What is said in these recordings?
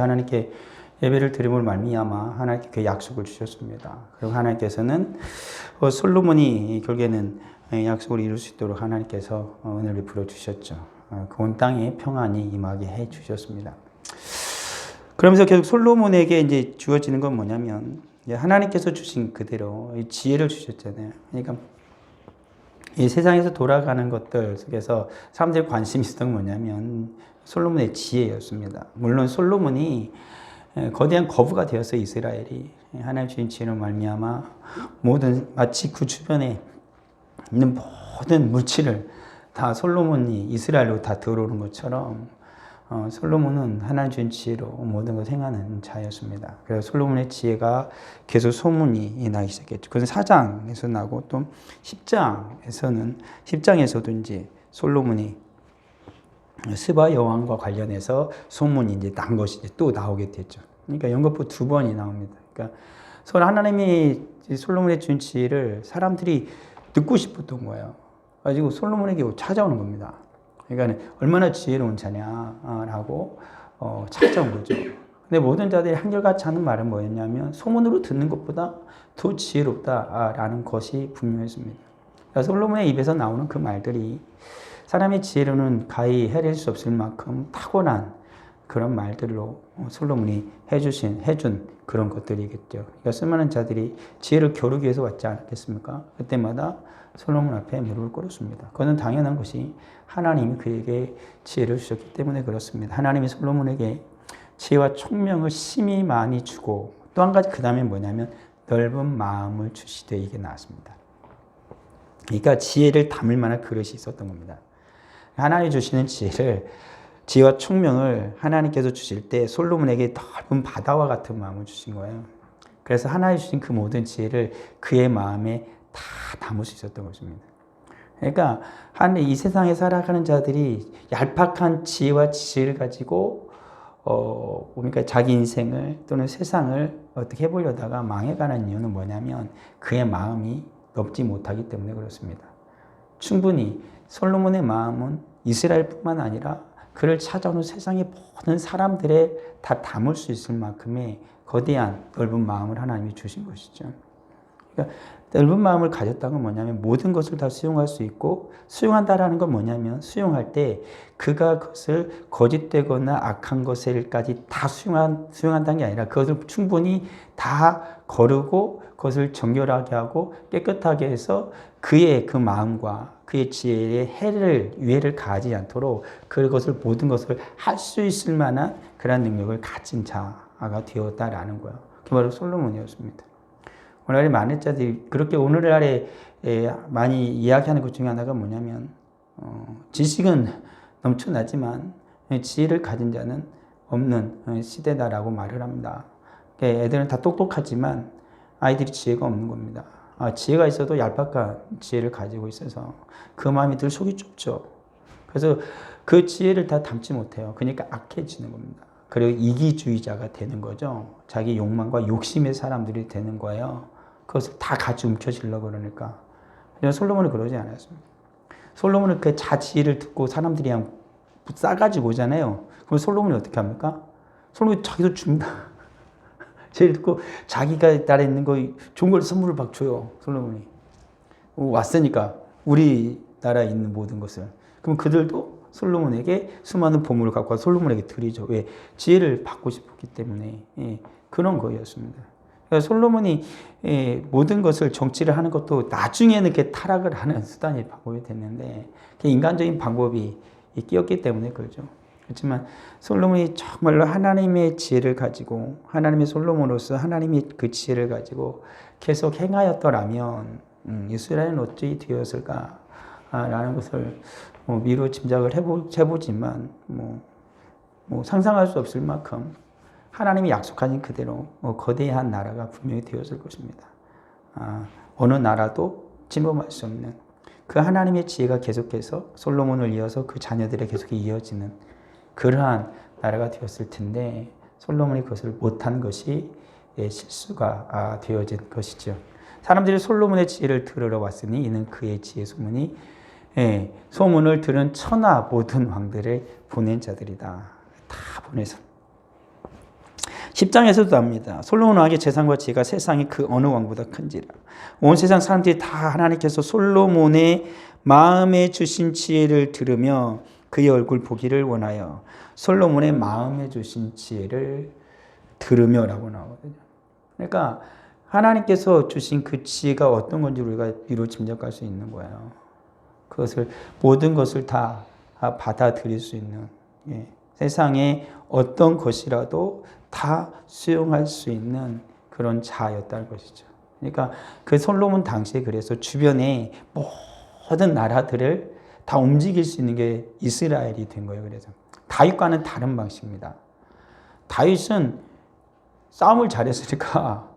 하나님께 예배를 드림으로 말미암아 하나님께 그 약속을 주셨습니다. 그리고 하나님께서는 솔로몬이 결국에는 약속을 이룰 수 있도록 하나님께서 은혜를 베풀어 주셨죠. 그 온 땅에 평안이 임하게 해 주셨습니다. 그러면서 계속 솔로몬에게 이제 주어지는 건 뭐냐면 하나님께서 주신 그대로 지혜를 주셨잖아요. 그러니까 이 세상에서 돌아가는 것들 속에서 사람들이 관심이 있었던 건 뭐냐면 솔로몬의 지혜였습니다. 물론 솔로몬이 거대한 거부가 되었어요. 이스라엘이 하나님 주신 지혜로 말미암아 모든 마치 그 주변에 있는 모든 물질을 다 솔로몬이 이스라엘로 다 들어오는 것처럼 솔로몬은 하나님 주신 지혜로 모든 것을 행하는 자였습니다. 그래서 솔로몬의 지혜가 계속 소문이 나기 시작했죠. 그건 4장에서 나고 또 10장에서도 이제 솔로몬이 스바 여왕과 관련해서 소문이 이제 난 것이 이제 또 나오게 됐죠. 그러니까 연거푸 2번이 나옵니다. 그러니까 서로 하나님이 솔로몬의 준 지혜를 사람들이 듣고 싶었던 거예요. 가지고 솔로몬에게 찾아오는 겁니다. 그러니까 얼마나 지혜로운 자냐라고 찾아온 거죠. 근데 모든 자들이 한결같이 하는 말은 뭐였냐면 소문으로 듣는 것보다 더 지혜롭다라는 것이 분명했습니다. 그러니까 솔로몬의 입에서 나오는 그 말들이 사람의 지혜로는 가히 헤아릴 수 없을 만큼 타고난 그런 말들로 솔로몬이 해준 그런 것들이겠죠. 그러니까 수많은 자들이 지혜를 겨루기 위해서 왔지 않았겠습니까? 그때마다 솔로몬 앞에 무릎을 꿇었습니다. 그것은 당연한 것이 하나님이 그에게 지혜를 주셨기 때문에 그렇습니다. 하나님이 솔로몬에게 지혜와 총명을 심히 많이 주고 또 한 가지 그 다음에 뭐냐면 넓은 마음을 주시되 이게 나왔습니다. 그러니까 지혜를 담을 만한 그릇이 있었던 겁니다. 하나님이 주시는 지혜와 총명을 하나님께서 주실 때 솔로몬에게 넓은 바다와 같은 마음을 주신 거예요. 그래서 하나님이 주신 그 모든 지혜를 그의 마음에 다 담을 수 있었던 것입니다. 그러니까 이 세상에 살아가는 자들이 얄팍한 지혜와 지혜를 가지고 그러니까 자기 인생을 또는 세상을 어떻게 해보려다가 망해가는 이유는 뭐냐면 그의 마음이 넓지 못하기 때문에 그렇습니다. 충분히 솔로몬의 마음은 이스라엘뿐만 아니라 그를 찾아오는 세상의 모든 사람들에 다 담을 수 있을 만큼의 거대한 넓은 마음을 하나님이 주신 것이죠. 그러니까 넓은 마음을 가졌다는 건 뭐냐면 모든 것을 다 수용할 수 있고 수용한다라는 건 뭐냐면 수용할 때 그가 그것을 거짓되거나 악한 것을까지 다 수용한다는 게 아니라 그것을 충분히 다 거르고 그것을 정결하게 하고 깨끗하게 해서 그의 그 마음과 그의 지혜에 유해를 가하지 않도록 그것을 모든 것을 할 수 있을 만한 그런 능력을 가진 자가 되었다라는 거예요. 그게 바로 솔로몬이었습니다. 오늘날의 많은 자들이 그렇게 오늘날에 많이 이야기하는 것 중에 하나가 뭐냐면 지식은 넘쳐나지만 지혜를 가진 자는 없는 시대다라고 말을 합니다. 애들은 다 똑똑하지만 아이들이 지혜가 없는 겁니다. 지혜가 있어도 얄팍한 지혜를 가지고 있어서 그 마음이 늘 속이 좁죠. 그래서 그 지혜를 다 담지 못해요. 그러니까 악해지는 겁니다. 그리고 이기주의자가 되는 거죠. 자기 욕망과 욕심의 사람들이 되는 거예요. 그것을 다 같이 움켜쥐려고 그러니까. 솔로몬은 그러지 않았습니다. 솔로몬은 그 자지혜를 듣고 사람들이 그냥 싸가지고 오잖아요. 그럼 솔로몬이 어떻게 합니까? 솔로몬이 자기도 줍니다. 지혜를 듣고 자기가 나라에 있는 거 좋은 걸 선물을 막 줘요. 솔로몬이. 왔으니까 우리 나라에 있는 모든 것을. 그럼 그들도 솔로몬에게 수많은 보물을 갖고 와서 솔로몬에게 드리죠. 왜? 지혜를 받고 싶었기 때문에. 그런 거였습니다. 그러니까 솔로몬이 모든 것을 정치를 하는 것도 나중에는 이렇게 타락을 하는 수단이 방법이 됐는데 인간적인 방법이 끼었기 때문에 그러죠. 그렇지만 솔로몬이 정말로 하나님의 지혜를 가지고 하나님의 솔로몬으로서 하나님이 그 지혜를 가지고 계속 행하였더라면 이스라엘은 어찌 되었을까? 라는 것을 미루어 짐작을 해보지만 상상할 수 없을 만큼 하나님이 약속하신 그대로 거대한 나라가 분명히 되었을 것입니다. 어느 나라도 침범할 수 없는 그 하나님의 지혜가 계속해서 솔로몬을 이어서 그 자녀들에 계속 이어지는 그러한 나라가 되었을 텐데 솔로몬이 그것을 못한 것이 실수가 되어진 것이죠. 사람들이 솔로몬의 지혜를 들으러 왔으니 이는 그의 지혜 소문을 들은 천하 모든 왕들을 보낸 자들이다. 다 보내서 10장에서도 합니다. 솔로몬 왕의 재산과 지혜가 세상의 그 어느 왕보다 큰지라. 온 세상 사람들이 다 하나님께서 솔로몬의 마음에 주신 지혜를 들으며 그의 얼굴 보기를 원하여 솔로몬의 마음에 주신 지혜를 들으며라고 나오거든요. 그러니까 하나님께서 주신 그 지혜가 어떤 건지 우리가 위로 짐작할 수 있는 거예요. 그것을 모든 것을 다 받아들일 수 있는, 세상에 어떤 것이라도 다 수용할 수 있는 그런 자였다는 것이죠. 그러니까 그 솔로몬 당시에 그래서 주변에 모든 나라들을 다 움직일 수 있는 게 이스라엘이 된 거예요. 그래서 다윗과는 다른 방식입니다. 다윗은 싸움을 잘했으니까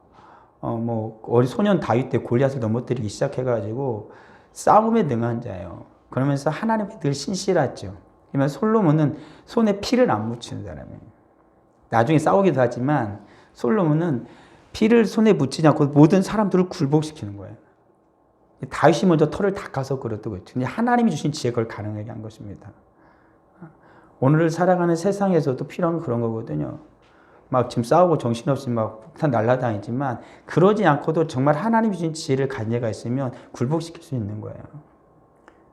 어린 소년 다윗 때 골리앗을 넘어뜨리기 시작해가지고 싸움에 능한 자예요. 그러면서 하나님께 늘 신실하죠. 그러면 솔로몬은 손에 피를 안 묻히는 사람이에요. 나중에 싸우기도 하지만 솔로몬은 피를 손에 묻히지 않고 모든 사람들을 굴복시키는 거예요. 다윗이 먼저 털을 닦아서 그랬던 거죠. 근데 하나님이 주신 지혜가 그걸 가능하게 한 것입니다. 오늘을 살아가는 세상에서도 필요한 건 그런 거거든요. 막 지금 싸우고 정신없이 막 폭탄 날아다니지만 그러지 않고도 정말 하나님이 주신 지혜를 가진 자가 있으면 굴복시킬 수 있는 거예요.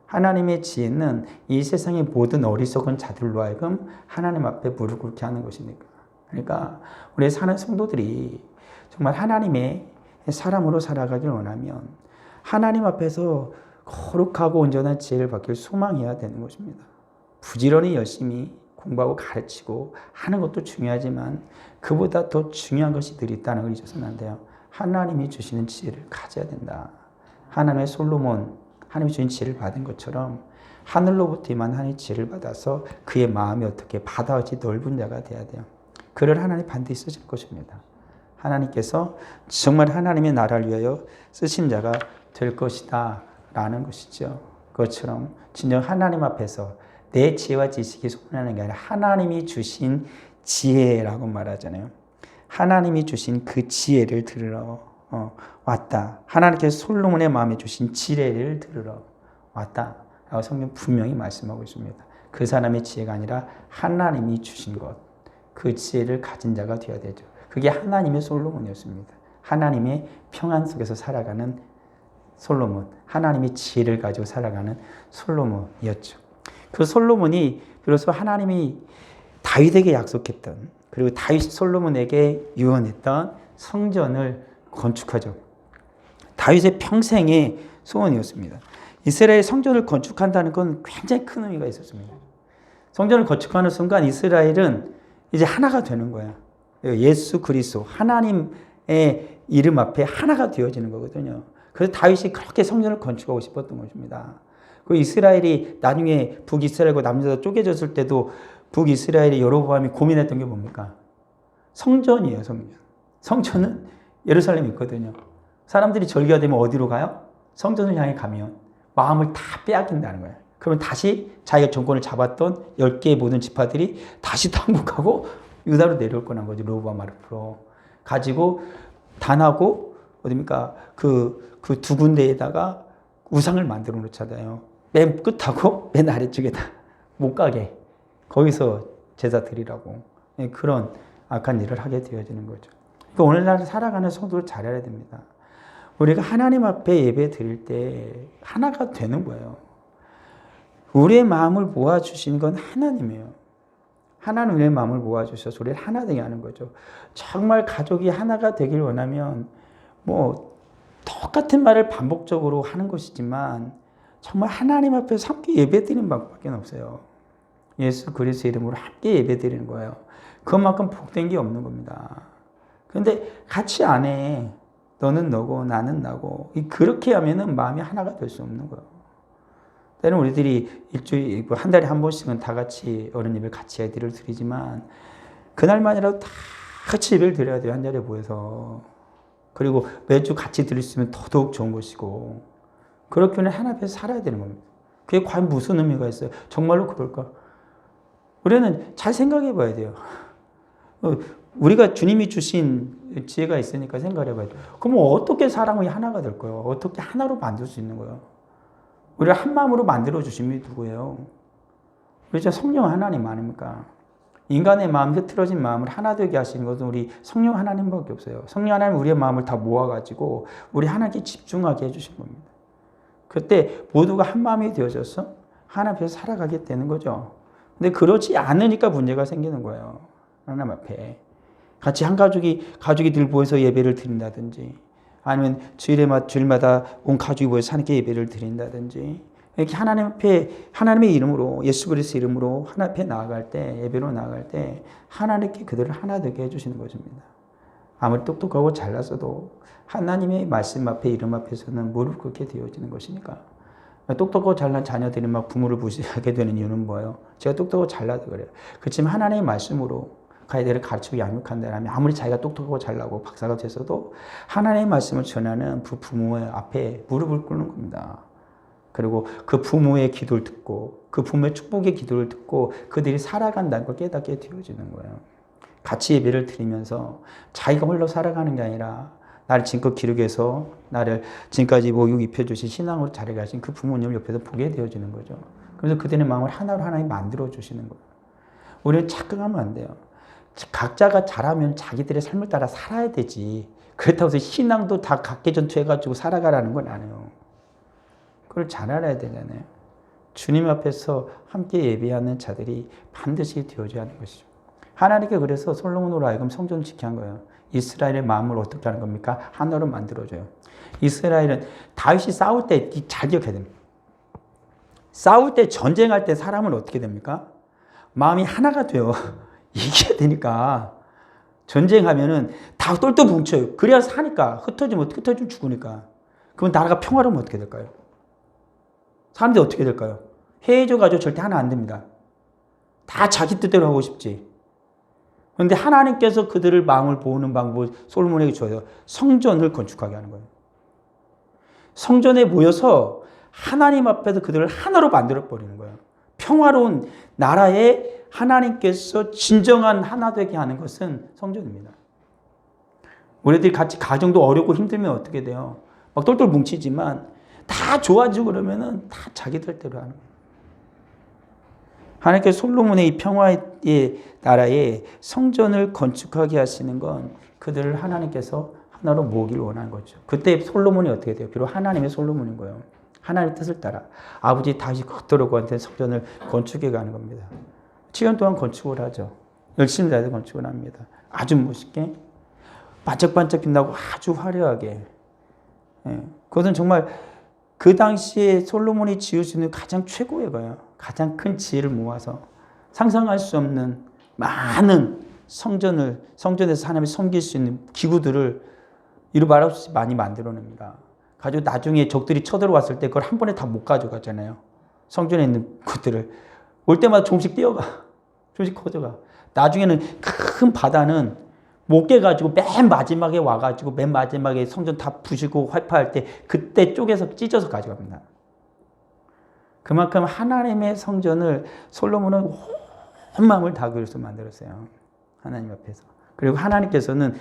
하나님의 지혜는 이 세상의 모든 어리석은 자들로 하여금 하나님 앞에 무릎 꿇게 하는 것이니까. 그러니까 우리 사는 성도들이 정말 하나님의 사람으로 살아가길 원하면 하나님 앞에서 거룩하고 온전한 지혜를 받길 소망해야 되는 것입니다. 부지런히 열심히 공부하고 가르치고 하는 것도 중요하지만 그보다 더 중요한 것이 늘 있다는 걸 잊어서는 안 돼요. 하나님이 주시는 지혜를 가져야 된다. 하나님의 솔로몬, 하나님이 주신 지혜를 받은 것처럼 하늘로부터 임한 하나님의 지혜를 받아서 그의 마음이 어떻게 바다같이 넓은 자가 돼야 돼요. 그를 하나님 반드시 쓰실 것입니다. 하나님께서 정말 하나님의 나라를 위하여 쓰신 자가 될 것이다 라는 것이죠. 그것처럼 진정 하나님 앞에서 내 지혜와 지식이 소문나는 게 아니라 하나님이 주신 지혜라고 말하잖아요. 하나님이 주신 그 지혜를 들으러 왔다. 하나님께서 솔로몬의 마음에 주신 지혜를 들으러 왔다 라고 성경 분명히 말씀하고 있습니다. 그 사람의 지혜가 아니라 하나님이 주신 것, 그 지혜를 가진 자가 되어야 되죠. 그게 하나님의 솔로몬이었습니다. 하나님의 평안 속에서 살아가는 솔로몬, 하나님의 지혜를 가지고 살아가는 솔로몬이었죠. 그 솔로몬이 비로소 하나님이 다윗에게 약속했던, 그리고 다윗 솔로몬에게 유언했던 성전을 건축하죠. 다윗의 평생의 소원이었습니다. 이스라엘 성전을 건축한다는 건 굉장히 큰 의미가 있었습니다. 성전을 건축하는 순간 이스라엘은 이제 하나가 되는 거야. 예수 그리스도 하나님의 이름 앞에 하나가 되어지는 거거든요. 그래서 다윗이 그렇게 성전을 건축하고 싶었던 것입니다. 그 이스라엘이 나중에 북이스라엘과 남유다가 쪼개졌을 때도 북이스라엘이 여로보암이 고민했던 게 뭡니까? 성전이에요, 성전. 성전은 예루살렘에 있거든요. 사람들이 절기가 되면 어디로 가요? 성전을 향해 가면 마음을 다 빼앗긴다는 거예요. 그러면 다시 자기가 정권을 잡았던 10개의 모든 지파들이 다시 항복하고 유다로 내려올 거란 거죠. 로보암 앞으로 가지고 단하고 어디입니까? 그 두 군데에다가 우상을 만들어 놓잖아요. 맨 끝하고 맨 아래쪽에다 못 가게 거기서 제사 드리라고 그런 악한 일을 하게 되어지는 거죠. 그러니까 오늘날 살아가는 성도를 잘해야 됩니다. 우리가 하나님 앞에 예배 드릴 때 하나가 되는 거예요. 우리의 마음을 모아주시는 건 하나님이에요. 하나는 우리의 마음을 모아주셔서 우리를 하나 되게 하는 거죠. 정말 가족이 하나가 되길 원하면 똑같은 말을 반복적으로 하는 것이지만 정말 하나님 앞에서 함께 예배드리는 방법밖에 없어요. 예수 그리스도 이름으로 함께 예배드리는 거예요. 그만큼 복된 게 없는 겁니다. 그런데 같이 안 해. 너는 너고 나는 나고 그렇게 하면은 마음이 하나가 될 수 없는 거예요. 때는 우리들이 일주일 한 달에 한 번씩은 다 같이 어른 예배를 같이 예배를 드리지만 그날만이라도 다 같이 예배를 드려야 돼요. 한 자리에 모여서. 그리고 매주 같이 드릴 수 있으면 더더욱 좋은 것이고 그렇게는 하나 앞에서 살아야 되는 겁니다. 그게 과연 무슨 의미가 있어요? 정말로 그럴까? 우리는 잘 생각해 봐야 돼요. 우리가 주님이 주신 지혜가 있으니까 생각해 봐야 돼요. 그럼 어떻게 사람이 하나가 될 거예요? 어떻게 하나로 만들 수 있는 거예요? 우리를 한 마음으로 만들어 주신 분이 누구예요? 우리 저 성령 하나님 아닙니까? 인간의 마음, 흐트러진 마음을 하나 되게 하시는 것은 우리 성령 하나님밖에 없어요. 성령 하나님 우리의 마음을 다 모아가지고 우리 하나님께 집중하게 해주신 겁니다. 그때 모두가 한 마음이 되어져서 하나님 앞에서 살아가게 되는 거죠. 근데 그렇지 않으니까 문제가 생기는 거예요. 하나님 앞에. 같이 한 가족이 늘 모여서 예배를 드린다든지, 아니면 주일마다 온 가족이 모여서 하나님께 예배를 드린다든지, 이렇게 하나님 앞에, 하나님의 이름으로, 예수 그리스도 이름으로 하나님 앞에 나아갈 때, 예배로 나아갈 때, 하나님께 그들을 하나 되게 해주시는 것입니다. 아무리 똑똑하고 잘났어도 하나님의 말씀 앞에, 이름 앞에서는 무릎 꿇게 되어지는 것이니까. 똑똑하고 잘난 자녀들이 막 부모를 무시하게 되는 이유는 뭐예요? 제가 똑똑하고 잘나서 그래요. 그렇지만 하나님의 말씀으로 아이들을 가르치고 양육한다면 아무리 자기가 똑똑하고 잘나고 박사가 됐어도 하나님의 말씀을 전하는 그 부모의 앞에 무릎을 꿇는 겁니다. 그리고 그 부모의 기도를 듣고 그 부모의 축복의 기도를 듣고 그들이 살아간다는 걸 깨닫게 되어지는 거예요. 같이 예배를 드리면서 자기가 홀로 살아가는 게 아니라 나를 지금껏 기르게 해서 나를 지금까지 목욕 입혀주신 신앙으로 자라가신 그 부모님을 옆에서 보게 되어지는 거죠. 그래서 그들의 마음을 하나로 하나님 만들어주시는 거예요. 우리는 착각하면 안 돼요. 각자가 잘하면 자기들의 삶을 따라 살아야 되지. 그렇다고 해서 신앙도 다 각계전투해가지고 살아가라는 건 아니에요. 그걸 잘 알아야 되잖아요. 주님 앞에서 함께 예배하는 자들이 반드시 되어져야 하는 것이죠. 하나님께 그래서 솔로몬으로 하여금 성전을 지키게 한 거예요. 이스라엘의 마음을 어떻게 하는 겁니까? 하나로 만들어줘요. 이스라엘은 다윗이 싸울 때 잘 기억해야 됩니다. 싸울 때 전쟁할 때 사람은 어떻게 됩니까? 마음이 하나가 돼요. 이겨야 되니까. 전쟁하면은 다 똘똘 뭉쳐요. 그래야 사니까. 흩어지면 죽으니까. 그럼 나라가 평화로우면 어떻게 될까요? 사람들이 어떻게 될까요? 해해져가지고 절대 하나 안 됩니다. 다 자기 뜻대로 하고 싶지. 그런데 하나님께서 그들을 마음을 보는 방법을 솔로몬에게 줘요. 성전을 건축하게 하는 거예요. 성전에 모여서 하나님 앞에서 그들을 하나로 만들어버리는 거예요. 평화로운 나라에 하나님께서 진정한 하나 되게 하는 것은 성전입니다. 우리들이 같이 가정도 어렵고 힘들면 어떻게 돼요? 막 똘똘 뭉치지만 다 좋아지고 그러면은 다 자기들 대로 하는 거예요. 하나님께서 솔로몬의 이 평화의 나라에 성전을 건축하게 하시는 건 그들을 하나님께서 하나로 모으기를 원하는 거죠. 그때 솔로몬이 어떻게 돼요? 비록 하나님의 솔로몬인 거예요. 하나님의 뜻을 따라 아버지 다시 겉도로고한테 성전을 건축해 가는 겁니다. 7년 동안 건축을 하죠. 열심히 다해서 건축을 합니다. 아주 멋있게 반짝반짝 빛나고 아주 화려하게. 그것은 정말 그 당시에 솔로몬이 지을 수 있는 가장 최고의 거예요. 가장 큰 지혜를 모아서 상상할 수 없는 많은 성전에서 하나님을 섬길 수 있는 기구들을 이루 말할 수 없이 많이 만들어냅니다. 가지고 나중에 적들이 쳐들어왔을 때 그걸 한 번에 다 못 가져가잖아요. 성전에 있는 것들을. 올 때마다 조금씩 뛰어가. 조금씩 커져가. 나중에는 큰 바다는 못 깨가지고 맨 마지막에 와가지고 맨 마지막에 성전 다 부시고 활파할 때 그때 쪼개서 찢어서 가져갑니다. 그만큼 하나님의 성전을 솔로몬은 온 마음을 다 그려서 만들었어요. 하나님 앞에서. 그리고 하나님께서는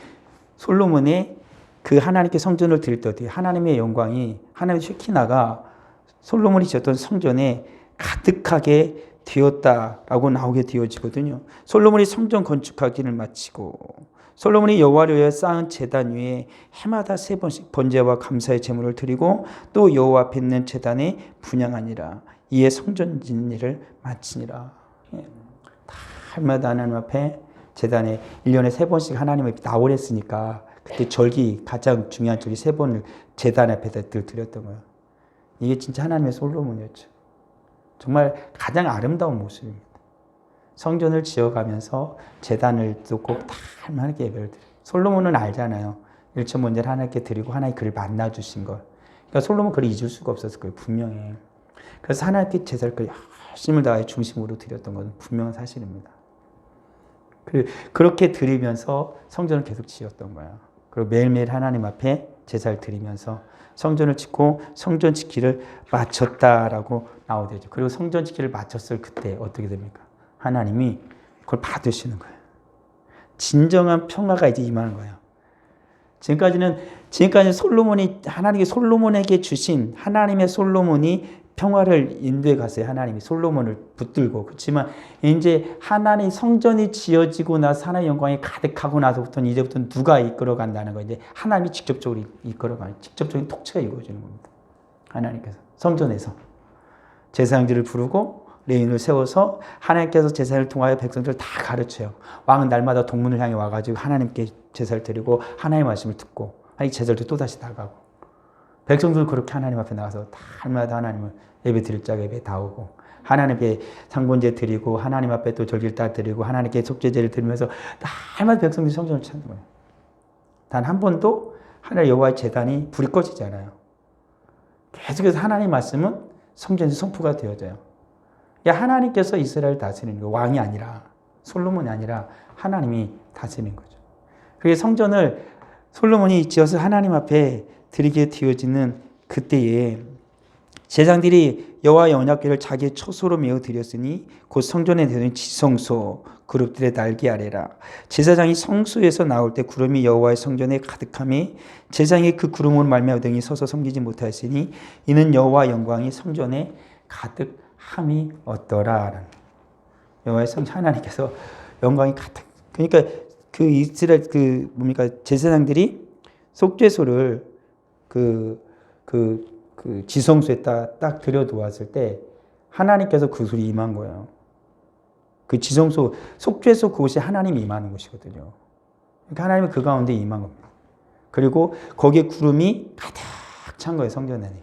솔로몬의 그 하나님께 성전을 드릴 때 어떻게 하나님의 영광이 하나님의 쉐키나가 솔로몬이 지었던 성전에 가득하게 되었다라고 나오게 되어지거든요. 솔로몬이 성전 건축하기를 마치고 솔로몬이 여호와를 위하여 쌓은 제단 위에 해마다 3번씩 번제와 감사의 제물을 드리고 또 여호와 앞에 있는 제단에 분향하니라. 이에 성전 짓는 일을 마치니라. 해마다 하나님 앞에 제단에 1년에 3번씩 하나님 앞에 나오랬으니까 그때 절기 가장 중요한 절기 3번을 제단 앞에다 드렸던 거예요. 이게 진짜 하나님의 솔로몬이었죠. 정말 가장 아름다운 모습입니다. 성전을 지어가면서 제단을 꼭 하나님께 예배를 드려요. 솔로몬은 알잖아요. 1천 번제를 하나님께 드리고 하나님 그를 만나주신 걸. 그러니까 솔로몬 그를 잊을 수가 없었을 거예요. 분명히. 그래서 하나님께 제사를 열심을 다해 중심으로 드렸던 것은 분명한 사실입니다. 그렇게 드리면서 성전을 계속 지었던 거예요. 그리고 매일매일 하나님 앞에 제사를 드리면서 성전을 짓고 성전 짓기를 마쳤다라고 나오되죠. 그리고 성전 짓기를 마쳤을 그때 어떻게 됩니까? 하나님이 그걸 받으시는 거예요. 진정한 평화가 이제 임하는 거예요. 지금까지는 솔로몬이 하나님께 솔로몬에게 주신 하나님의 솔로몬이 평화를 인도에 갔어요. 하나님이 솔로몬을 붙들고. 그렇지만 이제 하나님 성전이 지어지고 나서 하나님의 영광이 가득하고 나서부터는 이제부터는 누가 이끌어 간다는 거예요. 이제 하나님이 직접적으로 이끌어 가는 직접적인 통치가 이루어지는 겁니다. 하나님께서 성전에서 제사장들을 부르고 레인을 세워서 하나님께서 제사를 통하여 백성들을 다 가르쳐요. 왕은 날마다 동문을 향해 와가지고 하나님께 제사를 드리고 하나님의 말씀을 듣고 하나님 제사를 또다시 나가고 백성들은 그렇게 하나님 앞에 나가서 날마다 하나님을 예배 드릴 자 예배 다 오고 하나님께 상번제 드리고 하나님 앞에 또 절길다 드리고 하나님께 속죄제를 드리면서 날마다 백성들이 성전을 찾는 거예요. 단 한 번도 하나님 여호와의 제단이 불이 꺼지지 않아요. 계속해서 하나님의 말씀은 성전에서 선포가 되어져요. 하나님께서 이스라엘을 다스리는 거예요. 왕이 아니라 솔로몬이 아니라 하나님이 다스리는 거죠. 그래서 성전을 솔로몬이 지어서 하나님 앞에 드리게 되어지는 그때에 제사장들이 여호와의 언약궤를 자기의 처소로 메어 드렸으니 곧 성전에 되는 지성소 그룹들의 날개 아래라. 제사장이 성소에서 나올 때 구름이 여호와의 성전에 가득함에 제사장이 그 구름으로 말미암아 등이 서서 섬기지 못하였으니 이는 여호와 영광이 성전에 가득함이 어떠라. 여호와의 성전 하나님께서 영광이 가득. 그러니까 그 이스라엘 제사장들이 속죄소를 그 지성소에 딱 들여두었을 때 하나님께서 그 소리 임한 거예요. 그 지성소, 속죄소 그곳이 하나님이 임하는 곳이거든요. 그러니까 하나님이 그 가운데 임한 겁니다. 그리고 거기에 구름이 가득 찬 거예요, 성전 안에.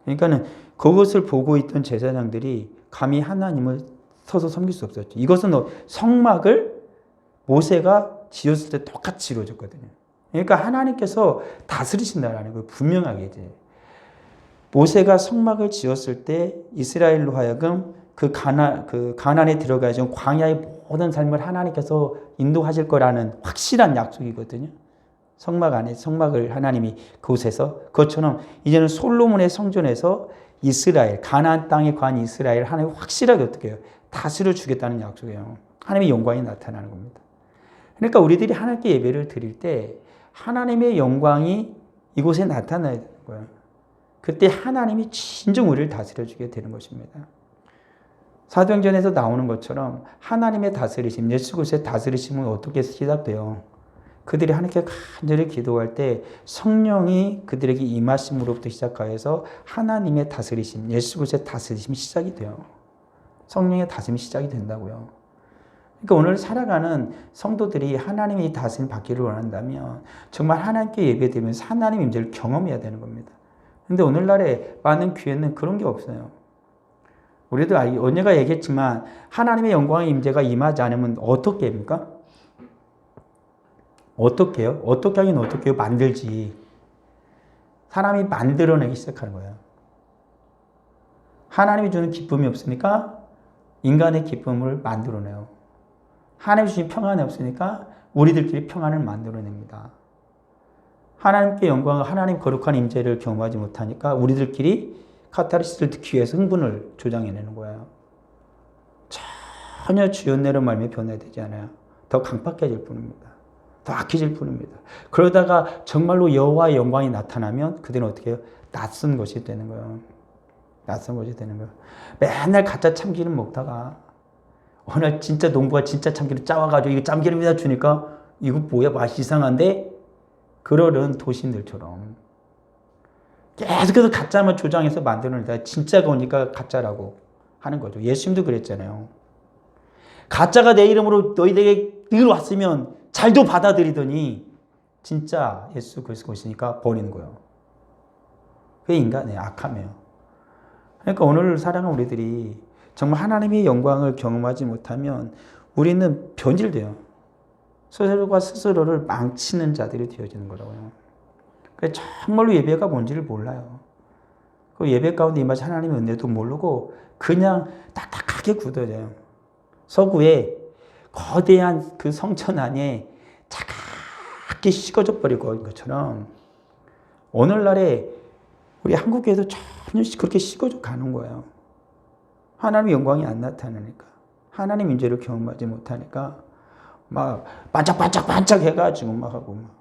그러니까는 그것을 보고 있던 제사장들이 감히 하나님을 서서 섬길 수 없었죠. 이것은 성막을 모세가 지었을 때 똑같이 이루어졌거든요. 그러니까 하나님께서 다스리신다라는 걸 분명하게 이제 모세가 성막을 지었을 때 이스라엘로 하여금 그 가나안에 들어가서 광야의 모든 삶을 하나님께서 인도하실 거라는 확실한 약속이거든요. 성막 안에 성막을 하나님이 그곳에서 그것처럼 이제는 솔로몬의 성전에서 이스라엘 가나안 땅에 관 이스라엘 하나님이 확실하게 어떻게 해요? 다스려 주겠다는 약속이에요. 하나님의 영광이 나타나는 겁니다. 그러니까 우리들이 하나님께 예배를 드릴 때 하나님의 영광이 이곳에 나타나야 되는 거예요. 그때 하나님이 진정 우리를 다스려 주게 되는 것입니다. 사도행전에서 나오는 것처럼 하나님의 다스리심, 예수 그리스도의 다스리심은 어떻게 시작돼요? 그들이 하나님께 간절히 기도할 때 성령이 그들에게 임하심으로부터 시작하여서 하나님의 다스리심, 예수 그리스도의 다스리심이 시작이 돼요. 성령의 다스림이 시작이 된다고요. 그러니까 오늘 살아가는 성도들이 하나님의 다스림 받기를 원한다면 정말 하나님께 예배드리면서 하나님의 임재를 경험해야 되는 겁니다. 그런데 오늘날에 많은 교회는 그런 게 없어요. 우리도 언제가 얘기했지만 하나님의 영광의 임재가 임하지 않으면 어떻게 합니까? 어떻게 해요? 어떻게 하긴 어떻게 해요? 만들지. 사람이 만들어내기 시작하는 거예요. 하나님이 주는 기쁨이 없으니까 인간의 기쁨을 만들어내요. 하나님이 주신 평안이 없으니까 우리들끼리 평안을 만들어냅니다. 하나님께 영광을 하나님 거룩한 임재를 경험하지 못하니까 우리들끼리 카타르시스를 듣기 위해서 흥분을 조장해내는 거예요. 전혀 주의 은혜로 말미암아 변화되지 않아요. 더 강팍해질 뿐입니다. 더 악해질 뿐입니다. 그러다가 정말로 여호와의 영광이 나타나면 그들은 어떻게 해요? 낯선 것이 되는 거예요. 낯선 것이 되는 거예요. 맨날 가짜 참기름 먹다가 어느 날 진짜 농부가 진짜 참기름 짜와가지고 이거 참기름에다 주니까 이거 뭐야 맛이 이상한데? 그러는 도신들처럼 계속해서 가짜만 조장해서 만들어내다가 진짜가 오니까 가짜라고 하는 거죠. 예수님도 그랬잖아요. 가짜가 내 이름으로 너희에게 늘 왔으면 잘도 받아들이더니 진짜 예수 그리스도 오시니까 버리는 거예요. 그게 인간의 악함이에요. 그러니까 오늘 살아가는 우리들이 정말 하나님의 영광을 경험하지 못하면 우리는 변질돼요. 스스로가 스스로를 망치는 자들이 되어지는 거라고요. 정말로 예배가 뭔지를 몰라요. 그 예배 가운데 임하신 하나님의 은혜도 모르고 그냥 딱딱하게 굳어져요. 서구에 거대한 그 성전 안에 차갑게 식어져 버리고 것처럼 오늘날에 우리 한국에도 전혀 그렇게 식어져 가는 거예요. 하나님의 영광이 안 나타나니까, 하나님 임재를 경험하지 못하니까 막 반짝반짝 해가지고 막 하고 막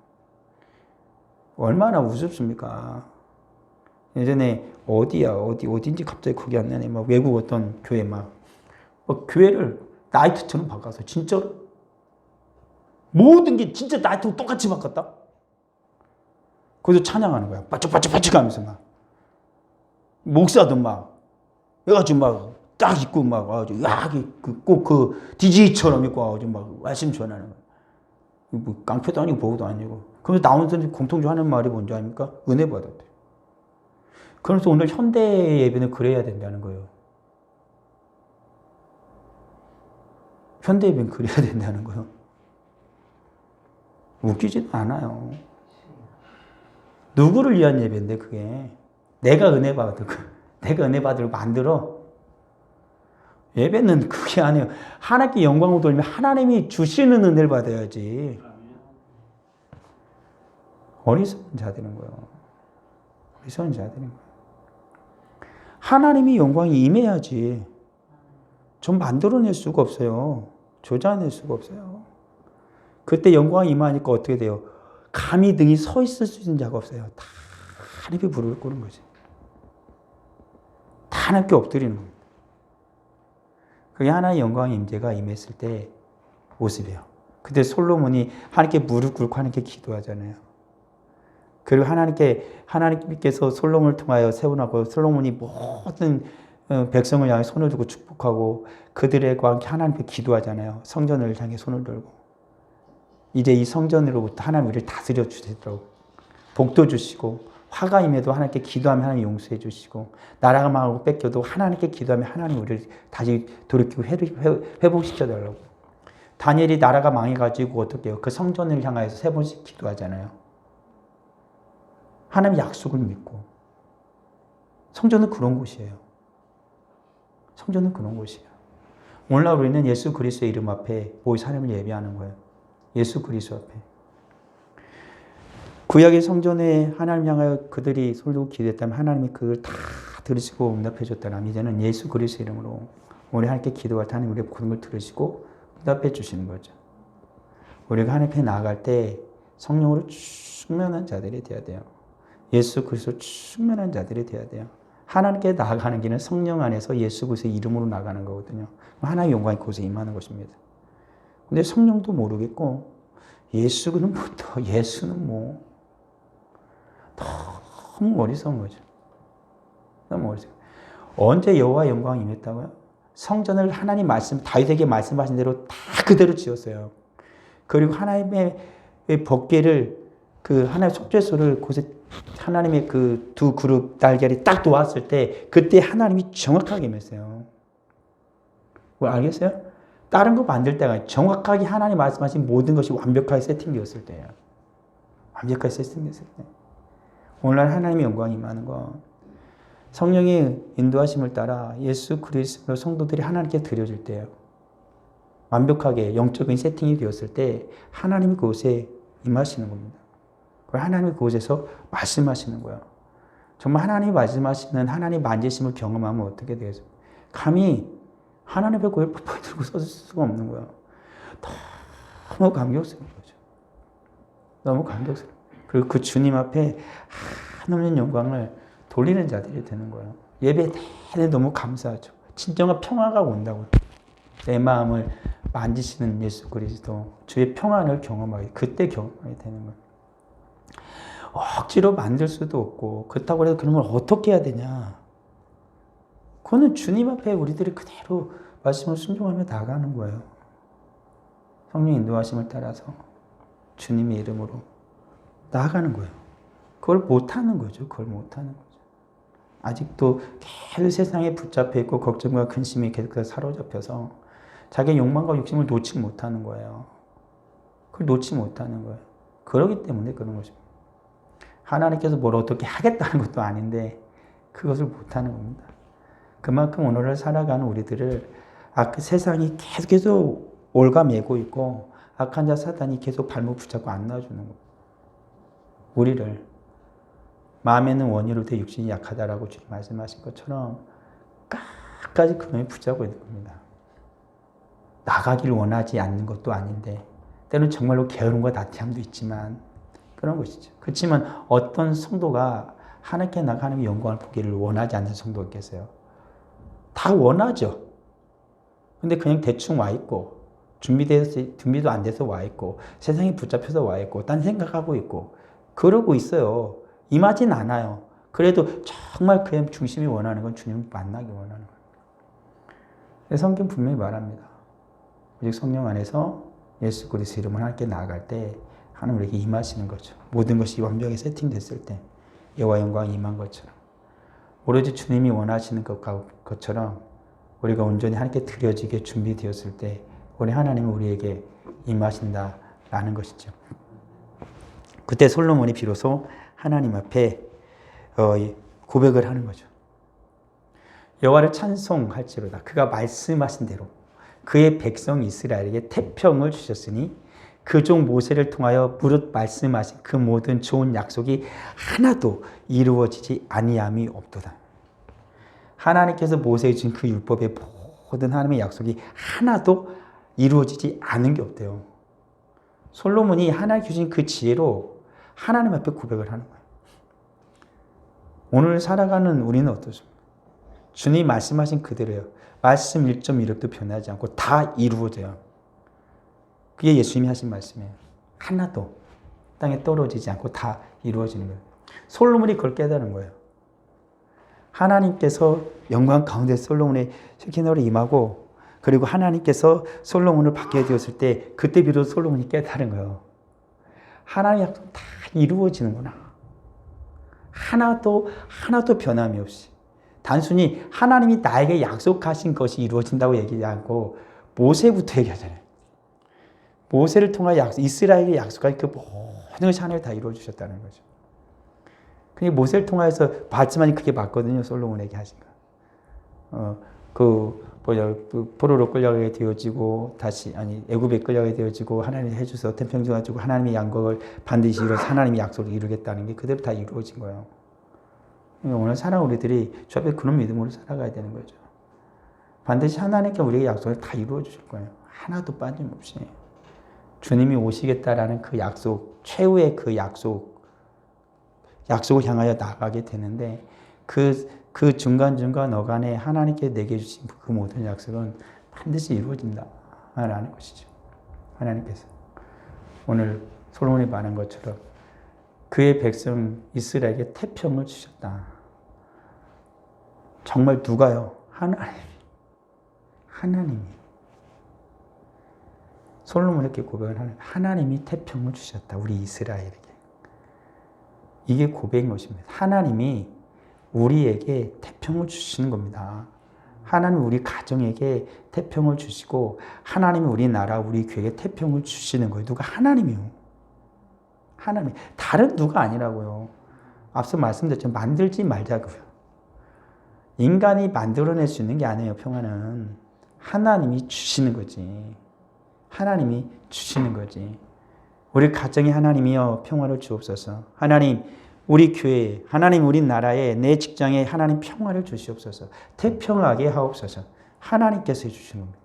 얼마나 우습습니까? 예전에 어디인지 갑자기 거기 안 나네. 막 외국 어떤 교회 막 교회를 나이트처럼 바꿔서 진짜로 모든 게 진짜 나이트랑 똑같이 바꿨다. 거기서 찬양하는 거야. 바짝바짝 하면서 막 목사도 막 해가지고 막 딱 입고 막 아주 꼭그 DJ처럼 입고 아주 막 말씀 전하는 거야. 뭐 깡패도 아니고 보고도 아니고. 그래서 나오는 사람들이 공통적으로 하는 말이 뭔지 아닙니까? 은혜 받았대. 그래서 오늘 현대 예배는 그래야 된다는 거예요. 현대 예배는 그래야 된다는 거예요. 웃기지도 않아요. 누구를 위한 예배인데 그게 내가 은혜 받으려고 만들어. 예배는 그게 아니에요. 하나님께 영광을 돌리면 하나님이 주시는 은혜를 받아야지. 어리석은 자들인 거예요. 어리석은 자들인 거예요. 하나님이 영광이 임해야지. 전 만들어낼 수가 없어요. 조작낼 수가 없어요. 그때 영광이 임하니까 어떻게 돼요? 감히 등이 서 있을 수 있는 자가 없어요. 다 하나님께 무릎을 꿇는 거지. 다 하나님께 엎드리는 겁니다. 그게 하나의 영광의 임재가 임했을 때 모습이에요. 그때 솔로몬이 하나님께 무릎 꿇고 하나님께 기도하잖아요. 그리고 하나님께서 솔로몬을 통하여 세워나고 솔로몬이 모든 백성을 향해 손을 들고 축복하고 그들과 함께 하나님께 기도하잖아요. 성전을 향해 손을 들고. 이제 이 성전으로부터 하나님 우리를 다스려 주시도록 복도 주시고 화가 임해도 하나님께 기도하면 하나님 용서해 주시고 나라가 망하고 뺏겨도 하나님께 기도하면 하나님 우리를 다시 돌이키고 회복시켜 달라고. 다니엘이 나라가 망해가지고 어떻게 해요? 그 성전을 향하여서 3번씩 기도하잖아요. 하나님 약속을 믿고. 성전은 그런 곳이에요. 성전은 그런 곳이에요. 오늘날 우리는 예수 그리스도의 이름 앞에 모여 하나님을 예배하는 거예요. 예수 그리스도 앞에. 구약의 성전에 하나님 향하여 그들이 손을 들고 기도했다면 하나님이 그걸 다 들으시고 응답해 줬다면 이제는 예수 그리스도 이름으로 우리 하나님께 기도할 때 하나님 우리의 모든 걸 들으시고 응답해 주시는 거죠. 우리가 하나님 앞에 나아갈 때 성령으로 충만한 자들이 되어야 돼요. 예수 그리스도 충만한 자들이 되어야 돼요. 하나님께 나아가는 길은 성령 안에서 예수 그리스도의 이름으로 나가는 거거든요. 하나님의 영광이 그곳에 임하는 것입니다. 근데 성령도 모르겠고 예수는 예수는 너무 어리석은 거죠. 너무 어리석어요. 언제 여호와 영광이 임했다고요? 성전을 하나님 다윗에게 말씀하신 대로 다 그대로 지었어요. 그리고 하나님의 법궤를 하나님의 속죄소를 곳에 하나님의 그 두 그룹 달걀이 딱 놓았을 때 그때 하나님이 정확하게 임했어요. 뭐 알겠어요? 다른 거 만들 때가 정확하게 하나님 말씀하신 모든 것이 완벽하게 세팅되었을 때예요. 완벽하게 세팅되었을 때. 오늘날 하나님의 영광이 임하는 건 성령의 인도하심을 따라 예수 그리스도 성도들이 하나님께 드려질 때예요. 완벽하게 영적인 세팅이 되었을 때 하나님이 그곳에 임하시는 겁니다. 하나님이 그곳에서 말씀하시는 거예요. 정말 하나님이 말씀하시는 하나님 만지심을 경험하면 어떻게 되겠어요? 감히 하나님 앞에 고개를 푹푹 들고 섰을 수가 없는 거예요. 너무 감격스러운 거죠. 너무 감격스러워요. 그리고 그 주님 앞에 한없는 영광을 돌리는 자들이 되는 거예요. 예배 내내 너무 감사하죠. 진정한 평화가 온다고. 내 마음을 만지시는 예수 그리스도 주의 평안을 경험하게 그때 경험하게 되는 거예요. 억지로 만들 수도 없고 그렇다고 해서 그러면 어떻게 해야 되냐. 그거는 주님 앞에 우리들이 그대로 말씀을 순종하며 나가는 거예요. 성령 인도하심을 따라서 주님의 이름으로 나아가는 거예요. 그걸 못하는 거죠. 그걸 못하는 거죠. 아직도 계속 세상에 붙잡혀 있고 걱정과 근심이 계속 사로잡혀서 자기의 욕망과 욕심을 놓지 못하는 거예요. 그걸 놓지 못하는 거예요. 그러기 때문에 그런 것입니다. 하나님께서 뭘 어떻게 하겠다는 것도 아닌데 그것을 못하는 겁니다. 그만큼 오늘을 살아가는 우리들을 세상이 계속 올가매고 있고 악한 자 사단이 계속 발목 붙잡고 안 놔주는 거예요. 우리를 마음에는 원이로되 육신이 약하다라고 주님 말씀하신 것처럼 끝까지 그놈이 붙잡고 있는 겁니다. 나가기를 원하지 않는 것도 아닌데 때로는 정말로 게으름과 나태함도 있지만 그런 것이죠. 그렇지만 어떤 성도가 하나님께 나가 하나님의 영광을 보기를 원하지 않는 성도가 있겠어요? 다 원하죠. 근데 그냥 대충 와 있고, 준비도 안 돼서 와 있고, 세상에 붙잡혀서 와 있고, 딴 생각하고 있고, 그러고 있어요. 임하진 않아요. 그래도 정말 그의 중심이 원하는 건 주님을 만나기 원하는 거예요. 성경 분명히 말합니다. 오직 성령 안에서 예수 그리스도 이름으로 하나님께 나아갈 때 하나님 우리에게 임하시는 거죠. 모든 것이 완벽하게 세팅됐을 때 여호와 영광이 임한 것처럼 오로지 주님이 원하시는 것처럼 우리가 온전히 하나님께 드려지게 준비되었을 때 우리 하나님은 우리에게 임하신다라는 것이죠. 그때 솔로몬이 비로소 하나님 앞에 고백을 하는 거죠. 여호와를 찬송할지로다. 그가 말씀하신 대로 그의 백성 이스라엘에게 태평을 주셨으니 그 종 모세를 통하여 무릇 말씀하신 그 모든 좋은 약속이 하나도 이루어지지 아니함이 없도다. 하나님께서 모세에 주신 그 율법의 모든 하나님의 약속이 하나도 이루어지지 않은 게 없대요. 솔로몬이 하나님 주신 그 지혜로 하나님 앞에 고백을 하는 거예요. 오늘 살아가는 우리는 어떠십니까? 주님 말씀하신 그대로예요. 말씀 1.1획도 변하지 않고 다 이루어져요. 그게 예수님이 하신 말씀이에요. 하나도 땅에 떨어지지 않고 다 이루어지는 거예요. 솔로몬이 그걸 깨달은 거예요. 하나님께서 영광 가운데 솔로몬의 쉐키나로 임하고 그리고 하나님께서 솔로몬을 받게 되었을 때 그때 비로소 솔로몬이 깨달은 거예요. 하나님의 약속 다 이루어지는구나. 하나도 변함이 없이. 단순히 하나님이 나에게 약속하신 것이 이루어진다고 얘기하지 않고 모세부터 얘기하잖아요. 모세를 통하여 이스라엘에게 약속한 그 모든 것이 하나님 다 이루어 주셨다는 거죠. 근데 모세를 통하여서 봤지만 그게 맞거든요. 솔로몬에게 하신 거. 포로로 끌려가게 되어지고 애굽에 끌려가게 되어지고 하나님이 해주셔서 태평 가지고 하나님의 양국을 반드시 이루어서 하나님의 약속을 이루겠다는 게 그대로 다 이루어진 거예요. 오늘 살아온 우리들이 주 앞에 그런 믿음으로 살아가야 되는 거죠. 반드시 하나님께 우리의 약속을 다 이루어 주실 거예요. 하나도 빠짐없이. 주님이 오시겠다라는 그 약속, 최후의 그 약속을 향하여 나가게 되는데 그 중간중간 어간에 하나님께 내게 주신 그 모든 약속은 반드시 이루어진다라는 것이죠. 하나님께서. 오늘 솔로몬이 말한 것처럼 그의 백성 이스라엘에게 태평을 주셨다. 정말 누가요? 하나님이. 솔로몬에게 고백을 하는 하나님이 태평을 주셨다. 우리 이스라엘에게. 이게 고백인 것입니다. 하나님이 우리에게 태평을 주시는 겁니다. 하나님이 우리 가정에게 태평을 주시고 하나님이 우리나라, 우리 교회에 태평을 주시는 거예요. 누가? 하나님이요. 하나님. 다른 누가 아니라고요. 앞서 말씀드렸죠. 만들지 말자고요. 인간이 만들어낼 수 있는 게 아니에요. 평화는. 하나님이 주시는 거지. 하나님이 주시는 거지. 우리 가정에 하나님이여 평화를 주옵소서. 하나님 우리 교회에, 하나님 우리 나라에, 내 직장에 하나님 평화를 주시옵소서. 태평하게 하옵소서. 하나님께서 해주시는 겁니다.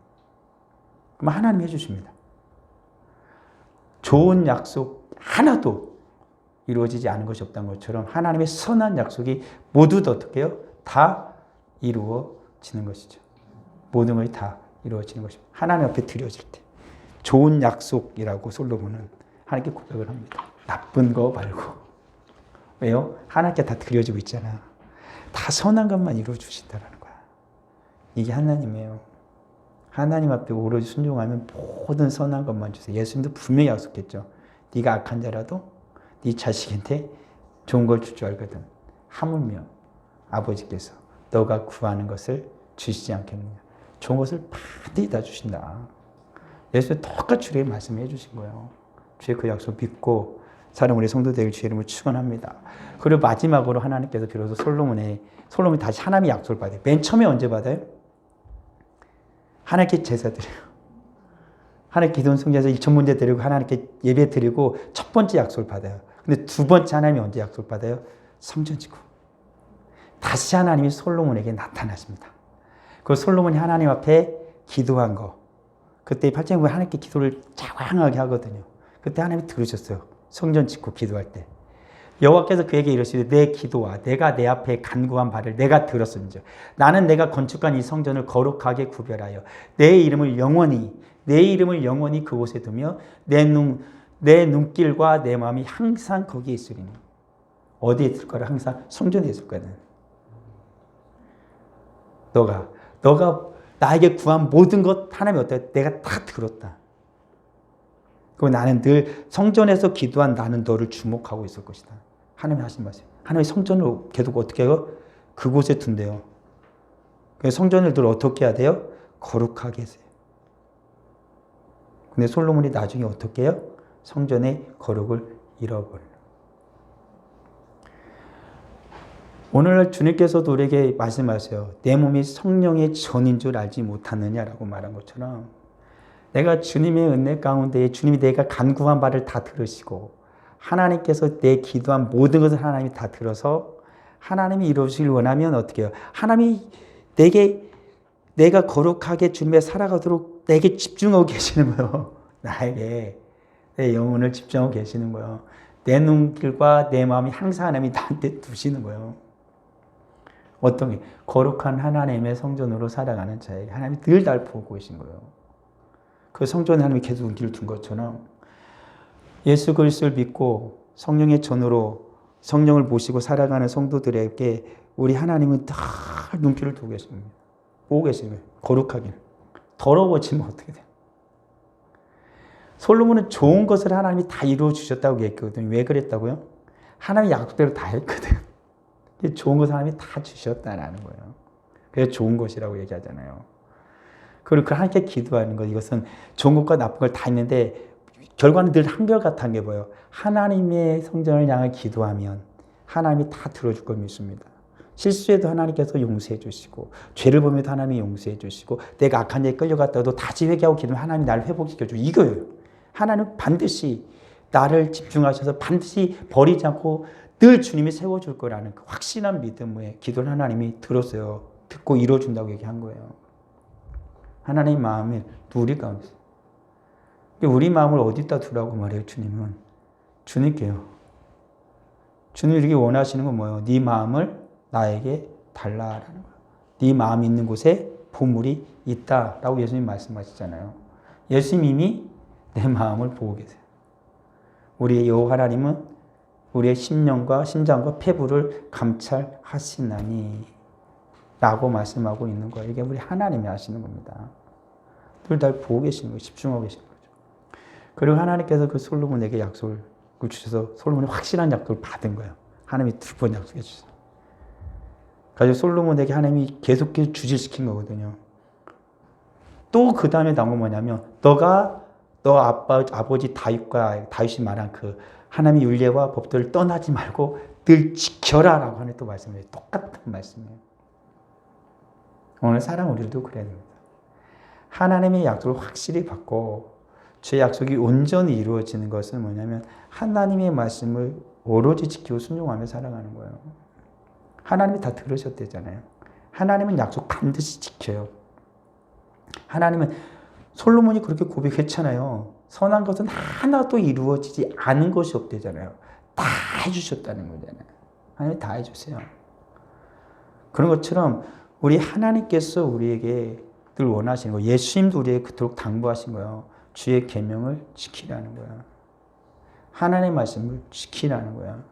그럼 하나님 해주십니다. 좋은 약속 하나도 이루어지지 않은 것이 없다는 것처럼 하나님의 선한 약속이 모두 어떻게 해요? 다 이루어지는 것이죠. 모든 것이 다 이루어지는 것입니다. 하나님 앞에 드려질 때. 좋은 약속이라고 솔로몬은 하나님께 고백을 합니다. 나쁜 거 말고. 왜요? 하나님께 다 드려지고 있잖아. 다 선한 것만 이루어주신다는 거야. 이게 하나님이에요. 하나님 앞에 오로지 순종하면 모든 선한 것만 주세요. 예수님도 분명히 약속했죠. 네가 악한 자라도 네 자식한테 좋은 걸 줄 줄 알거든. 하물며 아버지께서 너가 구하는 것을 주시지 않겠느냐. 좋은 것을 반드시 다 주신다. 예수님 똑같이 우리에게 말씀해 주신 거예요. 주의 그 약속 믿고 사는 우리 성도들 주의 이름을 축원합니다. 그리고 마지막으로 하나님께서 비로소 솔로몬이 다시 하나님의 약속을 받아요. 맨 처음에 언제 받아요? 하나님께 제사 드려요. 하나님 기도원 성전에서 2,000문제 드리고 하나님께 예배 드리고 첫 번째 약속을 받아요. 근데 두 번째 하나님이 언제 약속을 받아요? 성전 짓고. 다시 하나님이 솔로몬에게 나타나십니다. 그 솔로몬이 하나님 앞에 기도한 거. 그때 8장에 하나님께 기도를 장황하게 하거든요. 그때 하나님이 들으셨어요. 성전 짓고 기도할 때. 여호와께서 그에게 이르시되 내 기도와 내가 내 앞에 간구한 바를 내가 들었음즉 나는 내가 건축한 이 성전을 거룩하게 구별하여 내 이름을 영원히 그곳에 두며 내 눈길과 내 마음이 항상 거기에 있으리니. 어디에 있을 거라? 항상 성전에 있을 거야. 너가 나에게 구한 모든 것 하나님이 어때? 내가 다 들었다. 그리고 나는 늘 성전에서 기도한 나는 너를 주목하고 있을 것이다. 하나님이 하신 말씀. 하나님이 성전을 계속 어떻게 해요? 그곳에 둔대요. 그래서 성전을 늘 어떻게 해야 돼요? 거룩하게 해세요. 근데 솔로몬이 나중에 어떻게 해요? 성전의 거룩을 잃어버려요. 오늘날 주님께서도 우리에게 말씀하세요. 내 몸이 성령의 전인 줄 알지 못하느냐라고 말한 것처럼 내가 주님의 은혜 가운데 주님이 내가 간구한 바를 다 들으시고 하나님께서 내 기도한 모든 것을 하나님이 다 들어서 하나님이 이루시길 원하면 어떻게 해요? 하나님이 내가 거룩하게 주님에 살아가도록 내게 집중하고 계시는 거예요. 나에게 내 영혼을 집중하고 계시는 거예요. 내 눈길과 내 마음이 항상 하나님이 나한테 두시는 거예요. 어떤 게? 거룩한 하나님의 성전으로 살아가는 자에게 하나님이 늘 날 보고 계신 거예요. 그 성전에 하나님이 계속 눈길을 둔 것처럼 예수 그리스도를 믿고 성령의 전으로 성령을 모시고 살아가는 성도들에게 우리 하나님은 다 눈길을 두고 계십니다. 보고 계시는 거예요. 거룩하게. 더러워지면 어떻게 돼요? 솔로몬은 좋은 것을 하나님이 다 이루어 주셨다고 얘기했거든요. 왜 그랬다고요? 하나님의 약속대로 다 했거든. 좋은 것을 하나님이 다 주셨다라는 거예요. 그래서 좋은 것이라고 얘기하잖아요. 그리고 하나님께 기도하는 것, 이것은 좋은 것과 나쁜 걸 다 있는데 결과는 늘 한결같은 게 뭐예요? 하나님의 성전을 향해 기도하면 하나님이 다 들어줄 걸 믿습니다. 실수해도 하나님께서 용서해 주시고 죄를 범해도 하나님이 용서해 주시고 내가 악한 일에 끌려갔다도 다시 회개하고 기도하면 하나님이 나를 회복시켜 주고 이거예요. 하나님은 반드시 나를 집중하셔서 반드시 버리지 않고 늘 주님이 세워줄 거라는 그 확신한 믿음의 기도를 하나님이 들었어요. 듣고 이루어준다고 얘기한 거예요. 하나님의 마음을 우리 가운데. 우리 마음을 어디다 두라고 말해요, 주님은? 주님께요. 주님이 이렇게 원하시는 건 뭐예요? 네 마음을 나에게 달라라는 거예요. 네 마음 있는 곳에 보물이 있다라고 예수님 말씀하시잖아요. 예수님 이미 내 마음을 보고 계세요. 우리의 여호와 하나님은 우리의 심령과 심장과 폐부를 감찰하시나니 라고 말씀하고 있는 거예요. 이게 우리 하나님이 하시는 겁니다. 늘 날 보고 계시는 거예요. 집중하고 계시는 거죠. 그리고 하나님께서 그 솔로몬에게 약속을 주셔서 솔로몬이 확실한 약속을 받은 거예요. 하나님이 2번 약속해 주셨어요. 그래서 솔로몬에게 하나님이 계속해서 주질시킨 거거든요. 또 그 다음에 나온 건 뭐냐면 너 아버지 다윗이 말한 그 하나님의 율례와 법도를 떠나지 말고 늘 지켜라라고 하는 또 말씀이에요. 똑같은 말씀이에요. 오늘 사랑 우리도 그래야 됩니다. 하나님의 약속을 확실히 받고 제 약속이 온전히 이루어지는 것은 뭐냐면 하나님의 말씀을 오로지 지키고 순종하며 살아가는 거예요. 하나님이 다 들으셨대잖아요. 하나님은 약속 반드시 지켜요. 하나님은 솔로몬이 그렇게 고백했잖아요. 선한 것은 하나도 이루어지지 않은 것이 없대잖아요. 다 해주셨다는 거잖아요. 하나님이 다 해주세요. 그런 것처럼 우리 하나님께서 우리에게 늘 원하시는 거예요. 예수님도 우리에게 그토록 당부하신 거예요. 주의 계명을 지키라는 거야. 하나님의 말씀을 지키라는 거야.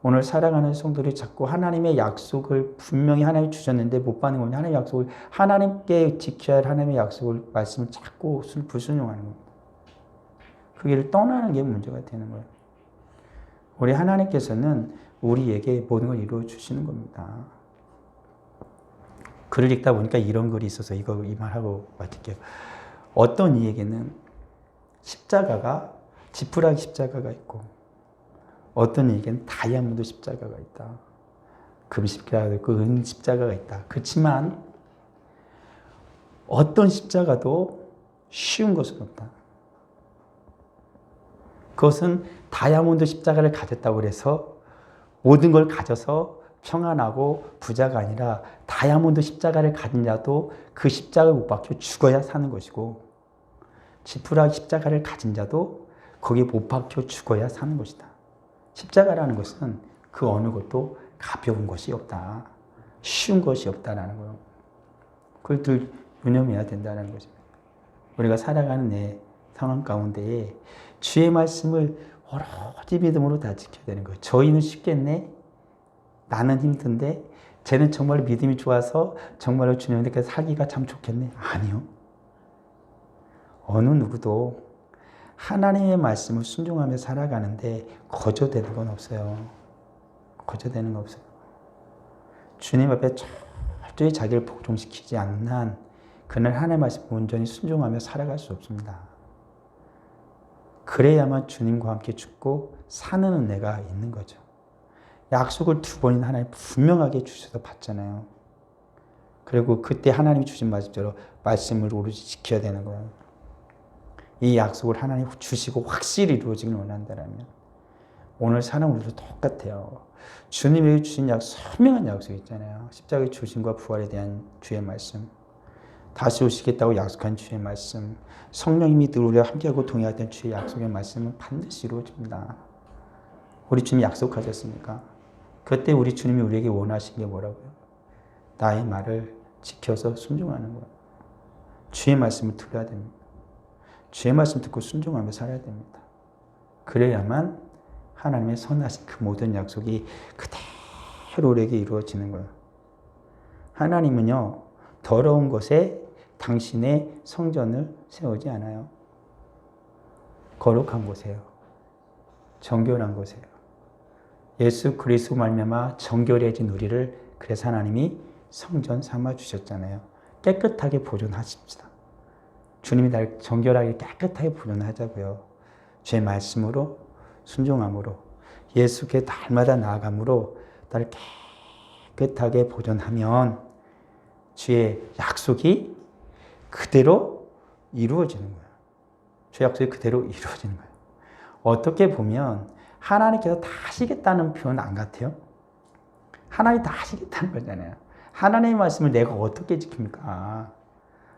오늘 살아가는 성도들이 자꾸 하나님의 약속을 분명히 하나님이 주셨는데 못 받는 거냐. 하나님의 약속을 하나님께 지켜야 할 하나님의 약속을 말씀을 자꾸 불순종하는 겁니다. 그 길을 떠나는 게 문제가 되는 거예요. 우리 하나님께서는 우리에게 모든 걸 이루어 주시는 겁니다. 글을 읽다 보니까 이런 글이 있어서 이 말하고 마칠게요. 어떤 이에게는 십자가가 지푸라기 십자가가 있고 어떤 이에게는 다이아몬드 십자가가 있다. 금 십자가가 있고 은 십자가가 있다. 그렇지만 어떤 십자가도 쉬운 것은 없다. 그것은 다이아몬드 십자가를 가졌다고 해서 모든 걸 가져서 평안하고 부자가 아니라 다이아몬드 십자가를 가진 자도 그 십자가를 못 박혀 죽어야 사는 것이고 지푸라기 십자가를 가진 자도 거기에 못 박혀 죽어야 사는 것이다. 십자가라는 것은 그 어느 것도 가벼운 것이 없다. 쉬운 것이 없다라는 거예요. 그걸 늘 유념해야 된다는 거죠. 우리가 살아가는 내 상황 가운데에 주의 말씀을 오로지 믿음으로 다 지켜야 되는 거예요. 저희는 쉽겠네? 나는 힘든데? 쟤는 정말 믿음이 좋아서 정말로 주님께 살기가 참 좋겠네? 아니요. 어느 누구도 하나님의 말씀을 순종하며 살아가는데 거저되는 건 없어요. 거저되는 건 없어요. 주님 앞에 철저히 자기를 복종시키지 않는 한 그는 하나님의 말씀을 온전히 순종하며 살아갈 수 없습니다. 그래야만 주님과 함께 죽고 사는 은혜가 있는 거죠. 약속을 2번이나 하나님 분명하게 주셔서 받잖아요. 그리고 그때 하나님이 주신 말씀대로 말씀을 오로지 지켜야 되는 거예요. 이 약속을 하나님 주시고 확실히 이루어지길 원한다면 오늘 사는 우리도 똑같아요. 주님이 주신 선명한 약속이 있잖아요. 십자가의 죽으심과 부활에 대한 주의 말씀, 다시 오시겠다고 약속한 주의 말씀, 성령님이 늘 우리와 함께하고 동행하던 주의 약속의 말씀은 반드시 이루어집니다. 우리 주님이 약속하셨으니까. 그때 우리 주님이 우리에게 원하신 게 뭐라고요? 나의 말을 지켜서 순종하는 거예요. 주의 말씀을 들어야 됩니다. 주의 말씀 듣고 순종하며 살아야 됩니다. 그래야만 하나님의 선하신 그 모든 약속이 그대로 우리에게 이루어지는 거예요. 하나님은요, 더러운 곳에 당신의 성전을 세우지 않아요. 거룩한 곳에요. 정결한 곳에요. 예수 그리스도 말미암아 정결해진 우리를 그래서 하나님이 성전 삼아 주셨잖아요. 깨끗하게 보존하십시다. 주님이 날 정결하게 깨끗하게 보존하자고요. 주의 말씀으로 순종함으로 예수께 날마다 나아감으로 나를 깨끗하게 보존하면 주의 약속이 그대로 이루어지는 거예요. 주의 약속이 그대로 이루어지는 거예요. 어떻게 보면 하나님께서 다 하시겠다는 표현 안 같아요? 하나님이 다 하시겠다는 거잖아요. 하나님의 말씀을 내가 어떻게 지킵니까?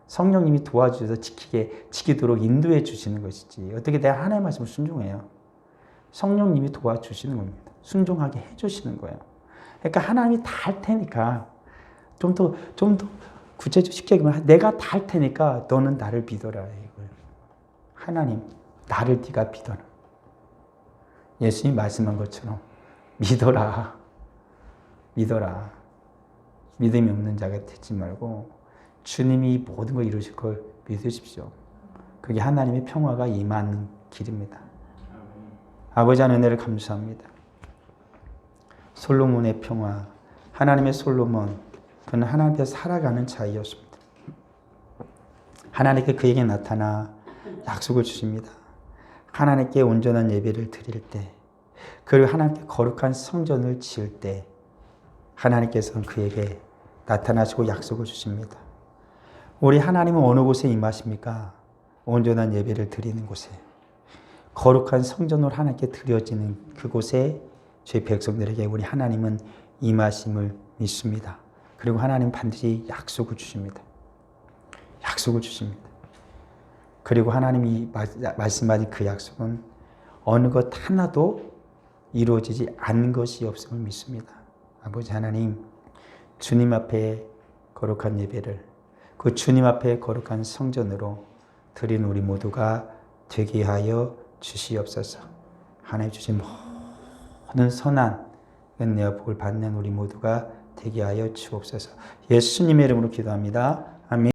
성령님이 도와주셔서 지키도록 인도해 주시는 것이지. 어떻게 내가 하나님의 말씀을 순종해요? 성령님이 도와주시는 겁니다. 순종하게 해주시는 거예요. 그러니까 하나님이 다 할 테니까 좀 더 구체적으로 쉽게 얘기하면 내가 다 할 테니까 너는 나를 믿어라. 이거예요. 하나님, 나를 네가 믿어라. 예수님이 말씀한 것처럼 믿어라. 믿어라. 믿음이 없는 자가 되지 말고 주님이 모든 걸 이루실 걸 믿으십시오. 그게 하나님의 평화가 임하는 길입니다. 아버지 하나님 은혜를 감사합니다. 솔로몬의 평화, 하나님의 솔로몬, 그는 하나님 앞에 살아가는 자이었습니다. 하나님께 그에게 나타나 약속을 주십니다. 하나님께 온전한 예배를 드릴 때, 그리고 하나님께 거룩한 성전을 지을 때 하나님께서는 그에게 나타나시고 약속을 주십니다. 우리 하나님은 어느 곳에 임하십니까? 온전한 예배를 드리는 곳에, 거룩한 성전으로 하나님께 드려지는 그곳에 저희 백성들에게 우리 하나님은 임하심을 믿습니다. 그리고 하나님 반드시 약속을 주십니다. 약속을 주십니다. 그리고 하나님이 말씀하신 그 약속은 어느 것 하나도 이루어지지 않은 것이 없음을 믿습니다. 아버지 하나님, 주님 앞에 거룩한 예배를, 그 주님 앞에 거룩한 성전으로 드린 우리 모두가 되게 하여 주시옵소서. 하나님 주신 모든 선한 은혜와 복을 받는 우리 모두가 되게 하여 주옵소서. 예수님의 이름으로 기도합니다.